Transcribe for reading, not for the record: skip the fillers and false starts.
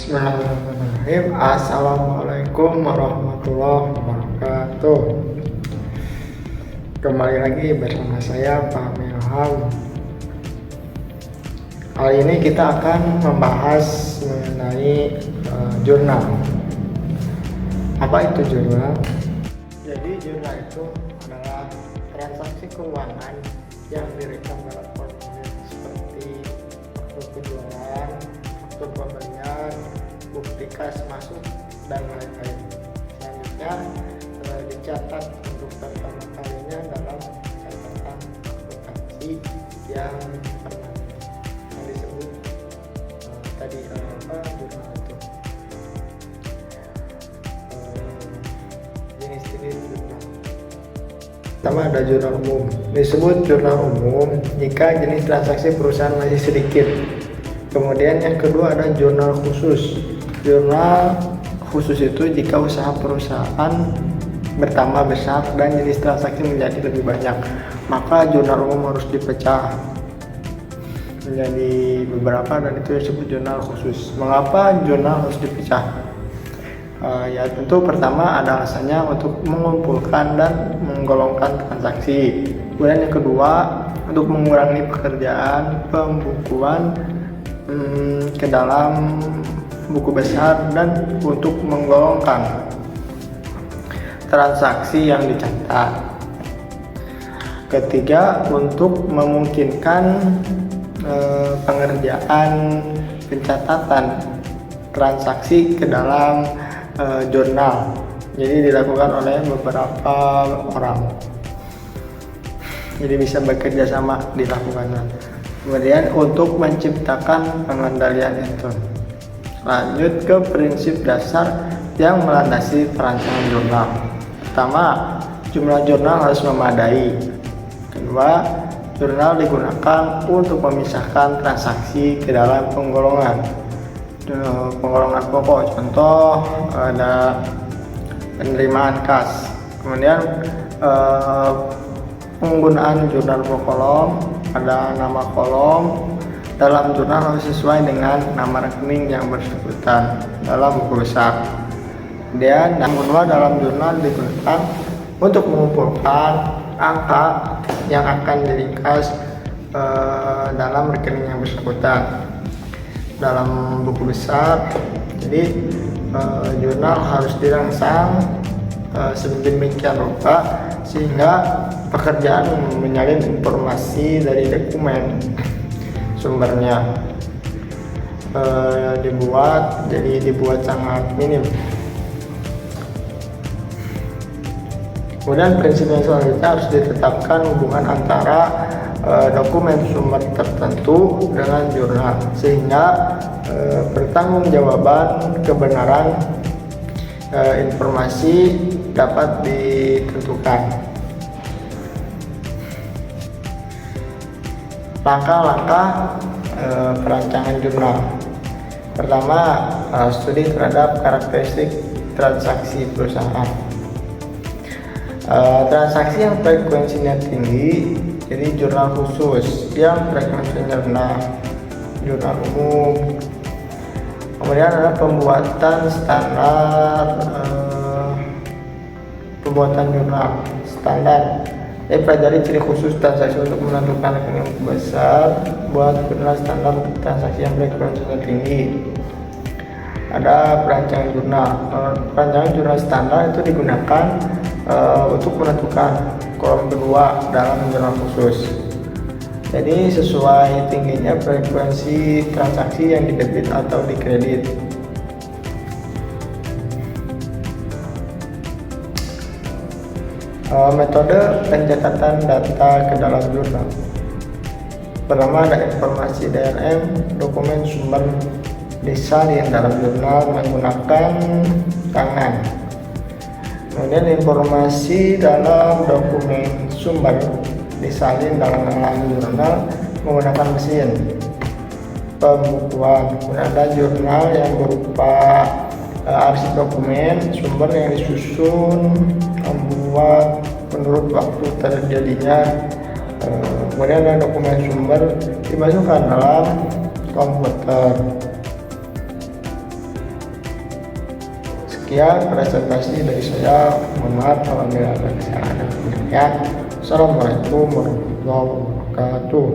Bismillahirrahmanirrahim. Assalamualaikum warahmatullahi wabarakatuh. Kembali lagi bersama saya Pak Ilham. Kali ini kita akan membahas mengenai jurnal. Apa itu jurnal? Jadi jurnal itu adalah transaksi keuangan yang direkam dalam formulir seperti faktur penjualan, faktur pembelian, bukti kas masuk, dan lain-lain. Selanjutnya dicatat untuk pertama kalinya dalam catatan akuntansi yang pernah yang disebut tadi jurnal itu. Jenis-jenis jurnal. Pertama ada jurnal umum. Disebut jurnal umum jika jenis transaksi perusahaan masih sedikit. Kemudian yang kedua ada jurnal khusus. Jurnal khusus itu jika usaha perusahaan bertambah besar dan jenis transaksi menjadi lebih banyak, maka jurnal umum harus dipecah menjadi beberapa dan itu disebut jurnal khusus. Mengapa jurnal harus dipecah? Ya tentu pertama ada alasannya untuk mengumpulkan dan menggolongkan transaksi. Kemudian yang kedua untuk mengurangi pekerjaan pembukuan ke dalam buku besar dan untuk menggolongkan transaksi yang dicatat. Ketiga, untuk memungkinkan pengerjaan pencatatan transaksi ke dalam jurnal. Jadi dilakukan oleh beberapa orang. Jadi bisa bekerja sama dilakukan. Kemudian untuk menciptakan pengendalian itu. Lanjut ke prinsip dasar yang melandasi perancangan jurnal. Pertama, jumlah jurnal harus memadai. Kedua, jurnal digunakan untuk memisahkan transaksi ke dalam penggolongan. Penggolongan pokok, contoh ada penerimaan kas. Kemudian penggunaan jurnal per kolom, ada nama kolom. Dalam jurnal harus sesuai dengan nama rekening yang bersangkutan dalam buku besar. Kemudian yang kedua, dalam jurnal digunakan untuk mengumpulkan angka yang akan diringkas dalam rekening yang bersangkutan dalam buku besar. Jadi jurnal harus dirangsang sedemikian rupa sehingga pekerjaan menyalin informasi dari dokumen sumbernya dibuat sangat minim. Kemudian prinsip yang selanjutnya harus ditetapkan hubungan antara dokumen sumber tertentu dengan jurnal sehingga pertanggungjawaban kebenaran informasi dapat ditentukan. Langkah-langkah perancangan jurnal. Pertama, studi terhadap karakteristik transaksi perusahaan. Transaksi yang frekuensinya tinggi, jadi jurnal khusus. Yang frekuensinya rendah, jurnal umum. Kemudian ada pembuatan standar, pembuatan jurnal standar. Pelajari ciri khusus transaksi untuk menentukan rekening besar. Buat jurnal standar transaksi yang frekuensinya tinggi. Ada perancangan jurnal. Perancangan jurnal standar itu digunakan untuk menentukan kolom kedua dalam jurnal khusus. Jadi sesuai tingginya frekuensi transaksi yang didebit atau dikredit. Metode pencatatan data ke dalam jurnal. Pertama ada informasi DRM, dokumen sumber disalin dalam jurnal menggunakan tangan. Kemudian informasi dalam dokumen sumber disalin dalam jurnal menggunakan mesin pembukuan. Kemudian ada jurnal yang berupa arsip dokumen sumber yang disusun membuat menurut waktu terjadinya. Kemudian ada dokumen sumber dimasukkan dalam komputer. Sekian presentasi dari saya. Mohon maaf apabila ada kesalahan dan pengertian. Assalamualaikum warahmatullahi wabarakatuh.